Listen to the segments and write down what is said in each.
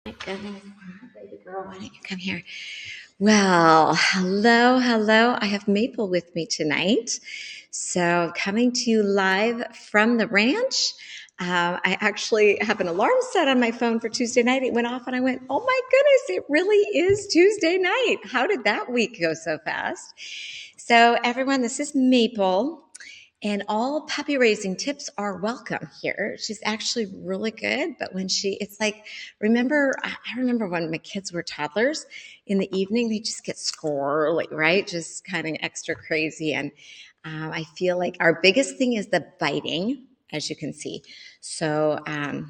My goodness, baby girl, why don't you come here? Well, hello. I have Maple with me tonight. So, coming to you live from the ranch. I actually have an alarm set on my phone for Tuesday night. It went off and I went, oh my goodness, it really is Tuesday night. How did that week go so fast? So, everyone, this is Maple. And all puppy raising tips are welcome here. She's actually really good, but it's like, I remember when my kids were toddlers in the evening, they just get squirrely, right? Just kind of extra crazy. And I feel like our biggest thing is the biting, as you can see. So, and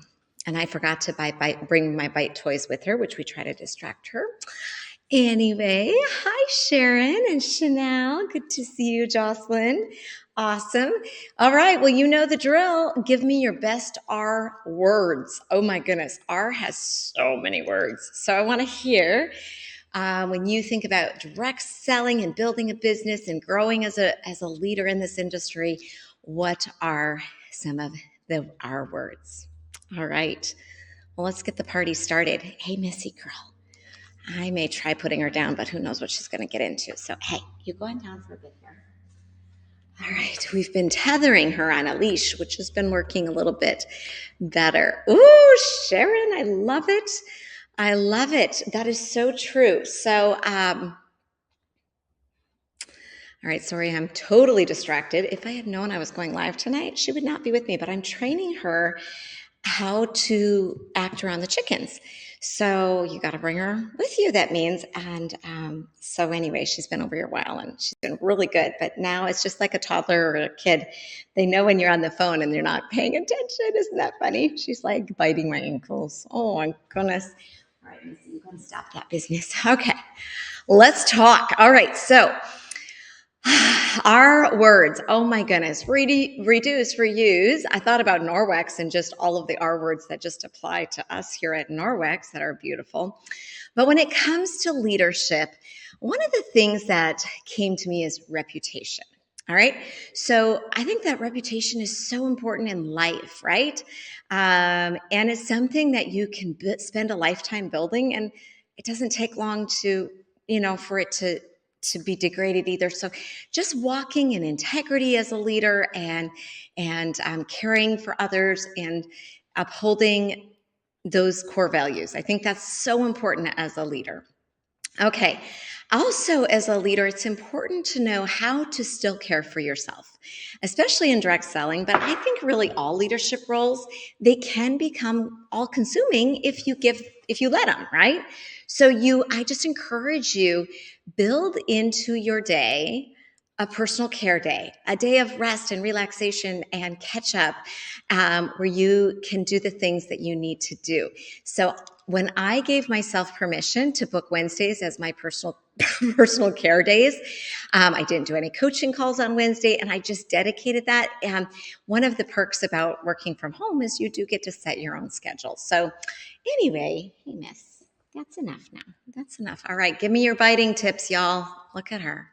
I forgot to bring my bite toys with her, which we try to distract her. Anyway, hi Sharon and Chanel. Good to see you, Jocelyn. Awesome. All right. Well, you know the drill. Give me your best R words. Oh my goodness. R has so many words. So I want to hear when you think about direct selling and building a business and growing as a leader in this industry, what are some of the R words? All right. Well, let's get the party started. Hey, Missy girl. I may try putting her down, but who knows what she's going to get into. So, hey, you go on down for a bit here. All right, we've been tethering her on a leash, which has been working a little bit better. Ooh, Sharon, I love it. I love it. That is so true. So, all right, sorry, I'm totally distracted. If I had known I was going live tonight, she would not be with me, but I'm training her how to act around the chickens. So you got to bring her with you, that means. And so anyway, she's been over here a while and she's been really good. But now it's just like a toddler or a kid. They know when you're on the phone and they're not paying attention. Isn't that funny? She's like biting my ankles. Oh my goodness. All right, Missy, you got to stop that business. Okay, let's talk. All right, so our words, oh my goodness, reduce, reuse. I thought about Norwex and just all of the R words that just apply to us here at Norwex that are beautiful. But when it comes to leadership, one of the things that came to me is reputation. All right. So I think that reputation is so important in life, right? And it's something that you can spend a lifetime building, and it doesn't take long for it to be degraded either. So just walking in integrity as a leader and caring for others and upholding those core values. I think that's so important as a leader. Okay. Also, as a leader, it's important to know how to still care for yourself, especially in direct selling. But I think really all leadership roles, they can become all consuming if you let them, right? So I just encourage you, build into your day a personal care day, a day of rest and relaxation and catch up, where you can do the things that you need to do. So when I gave myself permission to book Wednesdays as my personal care days, I didn't do any coaching calls on Wednesday, and I just dedicated that. One of the perks about working from home is you do get to set your own schedule. So anyway, hey, miss, that's enough now. That's enough. All right, give me your biting tips, y'all. Look at her.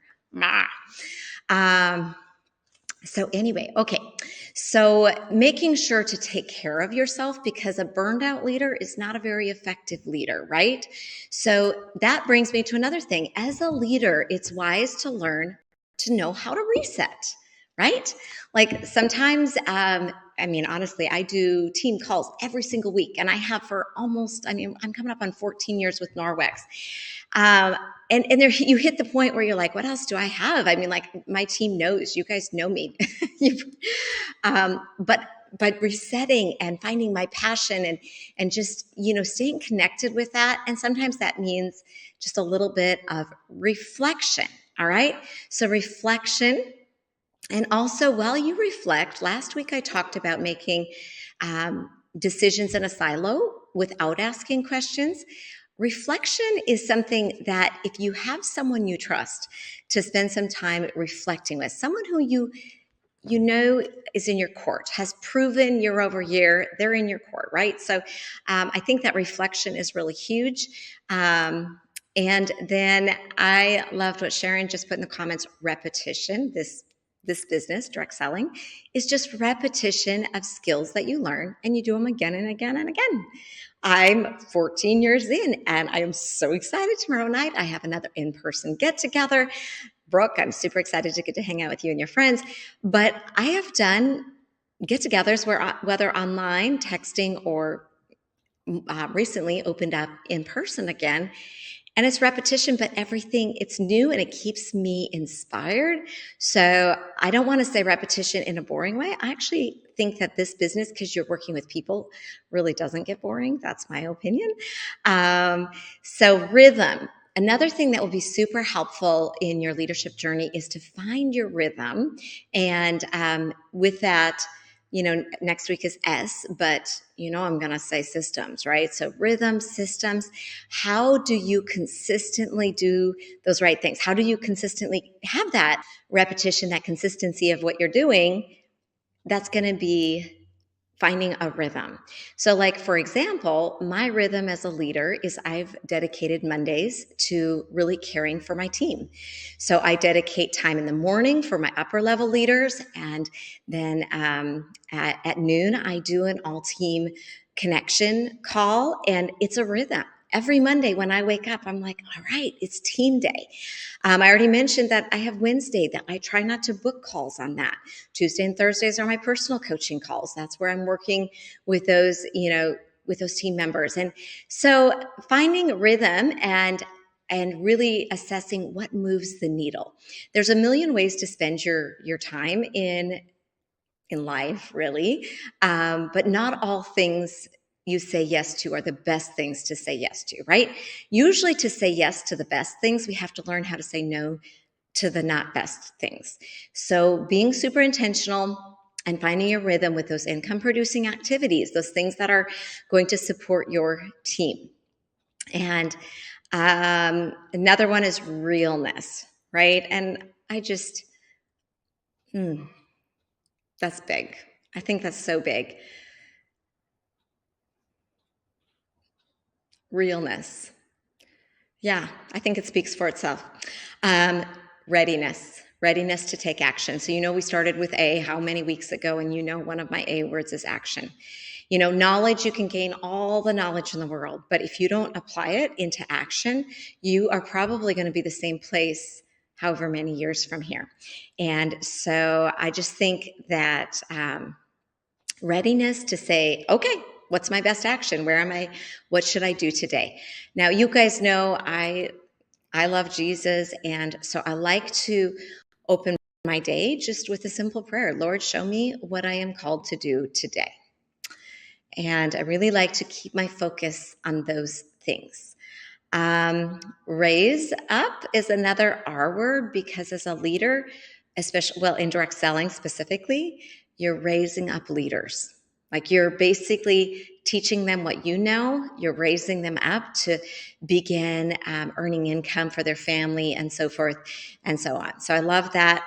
So anyway, okay. So making sure to take care of yourself, because a burned out leader is not a very effective leader, right? So that brings me to another thing. As a leader, it's wise to learn to know how to reset, right? Like sometimes, honestly, I do team calls every single week, and I have for I'm coming up on 14 years with Norwex. And there you hit the point where you're like, what else do I have? I mean, like my team knows, you guys know me. But resetting and finding my passion and just, staying connected with that. And sometimes that means just a little bit of reflection. All right. So reflection. And also while you reflect, last week I talked about making decisions in a silo without asking questions. Reflection is something that if you have someone you trust to spend some time reflecting with, someone who you know is in your court, has proven year over year, they're in your court, right? So I think that reflection is really huge. And then I loved what Sharon just put in the comments, repetition. This business, direct selling, is just repetition of skills that you learn, and you do them again and again and again. I'm 14 years in, and I am so excited. Tomorrow night, I have another in-person get-together. Brooke, I'm super excited to get to hang out with you and your friends. But I have done get-togethers where, whether online, texting, or recently opened up in person again. And it's repetition, but everything, it's new and it keeps me inspired. So I don't want to say repetition in a boring way. I actually think that this business, because you're working with people, really doesn't get boring. That's my opinion. So rhythm. Another thing that will be super helpful in your leadership journey is to find your rhythm. And with that, next week is S, but I'm going to say systems, right? So rhythm, systems. How do you consistently do those right things? How do you consistently have that repetition, that consistency of what you're doing? That's going to be finding a rhythm. So like, for example, my rhythm as a leader is I've dedicated Mondays to really caring for my team. So I dedicate time in the morning for my upper level leaders. And then at noon, I do an all team connection call, and it's a rhythm. Every Monday when I wake up, I'm like, all right, it's team day. I already mentioned that I have Wednesday that I try not to book calls on that. Tuesday and Thursdays are my personal coaching calls. That's where I'm working with those, with those team members. And so finding rhythm and really assessing what moves the needle. There's a million ways to spend your time in life, really, but not all things you say yes to are the best things to say yes to, right? Usually to say yes to the best things, we have to learn how to say no to the not best things. So being super intentional and finding your rhythm with those income producing activities, those things that are going to support your team. And another one is realness, right? And I just, that's big. I think that's so big. Realness. Yeah, I think it speaks for itself. Readiness to take action. So, we started with A how many weeks ago, and one of my A words is action. Knowledge, you can gain all the knowledge in the world, but if you don't apply it into action, you are probably going to be the same place however many years from here. And so I just think that readiness to say, okay, what's my best action? Where am I? What should I do today? Now, you guys know I love Jesus, and so I like to open my day just with a simple prayer. Lord, show me what I am called to do today. And I really like to keep my focus on those things. Raise up is another R word, because as a leader, especially, in direct selling specifically, you're raising up leaders. Like, you're basically teaching them what you know. You're raising them up to begin earning income for their family and so forth and so on. So I love that.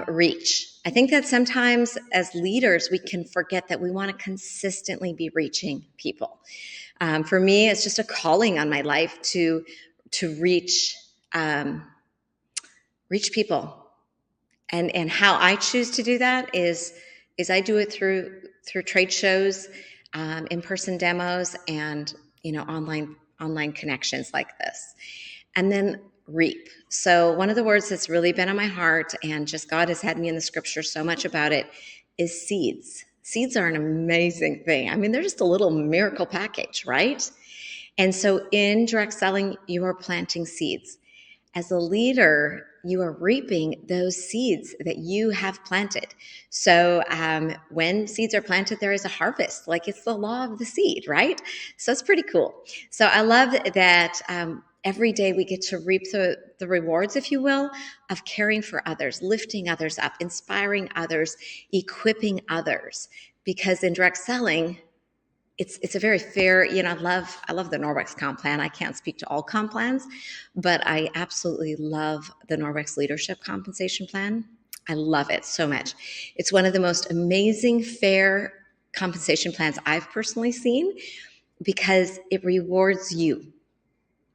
Reach. I think that sometimes as leaders, we can forget that we want to consistently be reaching people. For me, it's just a calling on my life to reach people, and how I choose to do that is I do it through trade shows, in-person demos, and online connections like this, and then reap. So one of the words that's really been on my heart, and just God has had me in the scripture so much about it, is seeds. Seeds are an amazing thing. I mean, they're just a little miracle package, right? And so in direct selling, you are planting seeds. As a leader, you are reaping those seeds that you have planted. So when seeds are planted, there is a harvest. Like, it's the law of the seed, right? So it's pretty cool. So I love that every day we get to reap the rewards, if you will, of caring for others, lifting others up, inspiring others, equipping others. Because in direct selling, it's a very fair, I love the Norwex comp plan. I can't speak to all comp plans, but I absolutely love the Norwex leadership compensation plan. I love it so much. It's one of the most amazing, fair compensation plans I've personally seen, because it rewards you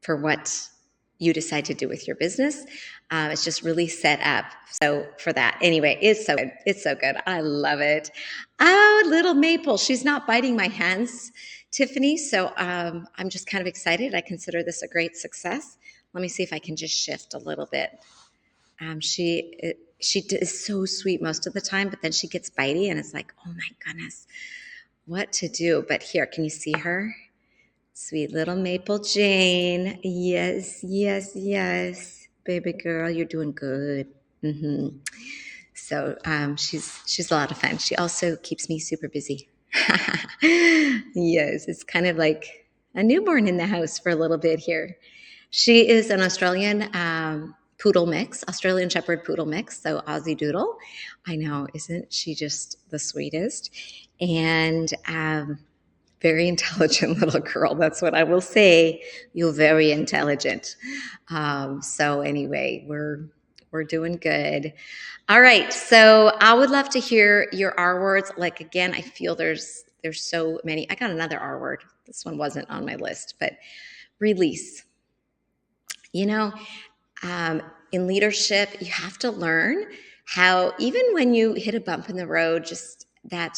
for what you decide to do with your business. It's just really set up so for that. Anyway, it's so good. It's so good. I love it. Oh, little Maple. She's not biting my hands Tiffany. So I'm just kind of excited. I consider this a great success. Let me see if I can just shift a little bit. She is so sweet most of the time, but then she gets bitey, and it's like, oh my goodness, what to do? But here, can you see her? Sweet little Maple Jane. Yes, yes, yes, baby girl, you're doing good. So she's a lot of fun. She also keeps me super busy. Yes, it's kind of like a newborn in the house for a little bit here. She is an Australian poodle mix, Australian Shepherd poodle mix, so Aussie Doodle. I know, isn't she just the sweetest? And very intelligent little girl. That's what I will say. You're very intelligent. So anyway, we're doing good. All right. So I would love to hear your R words. Like again, I feel there's so many. I got another R word. This one wasn't on my list, but release. You know, in leadership, you have to learn how, even when you hit a bump in the road, just that,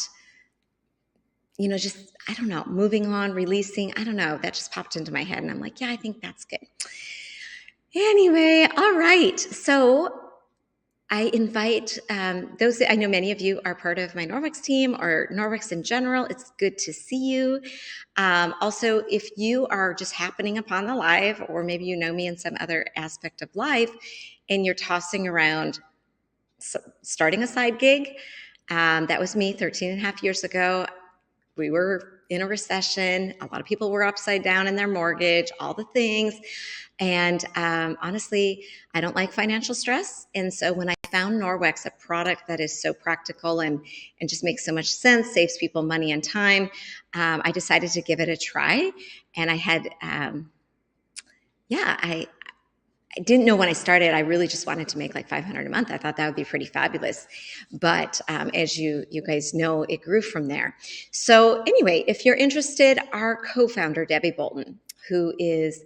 just, I don't know, moving on, releasing, I don't know, that just popped into my head. And I'm like, yeah, I think that's good. Anyway, all right. So I invite those, I know many of you are part of my Norwex team or Norwex in general. It's good to see you. Also, if you are just happening upon the live, or maybe you know me in some other aspect of life, and you're tossing around starting a side gig, that was me 13 and a half years ago. We were in a recession. A lot of people were upside down in their mortgage, all the things. And honestly, I don't like financial stress. And so when I found Norwex, a product that is so practical and just makes so much sense, saves people money and time, I decided to give it a try. And I had, I didn't know when I started, I really just wanted to make like $500 a month. I thought that would be pretty fabulous. But as you guys know, it grew from there. So anyway, if you're interested, our co-founder, Debbie Bolton, who is,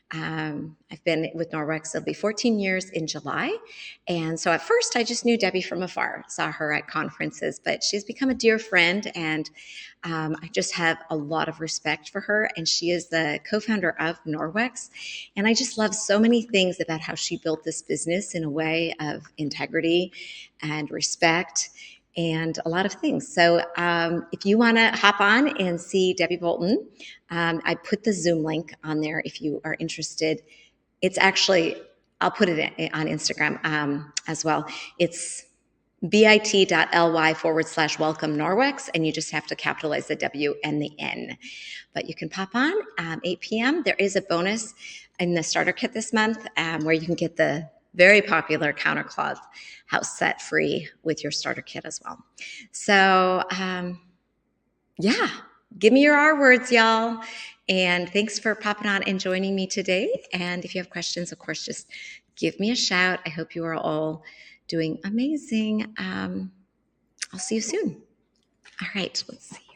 I've been with Norwex, it'll be 14 years in July. And so at first I just knew Debbie from afar, saw her at conferences, but she's become a dear friend, and I just have a lot of respect for her. And she is the co-founder of Norwex. And I just love so many things about how she built this business in a way of integrity and respect and a lot of things. So if you want to hop on and see Debbie Bolton, I put the Zoom link on there if you are interested. It's actually, I'll put it on Instagram as well. It's bit.ly/welcome Norwex, and you just have to capitalize the W and the N. But you can pop on 8 p.m. There is a bonus in the starter kit this month where you can get the very popular Countercloth house set free with your starter kit as well. So yeah, give me your R words, y'all. And thanks for popping on and joining me today. And if you have questions, of course, just give me a shout. I hope you are all doing amazing. I'll see you soon. All right, let's see.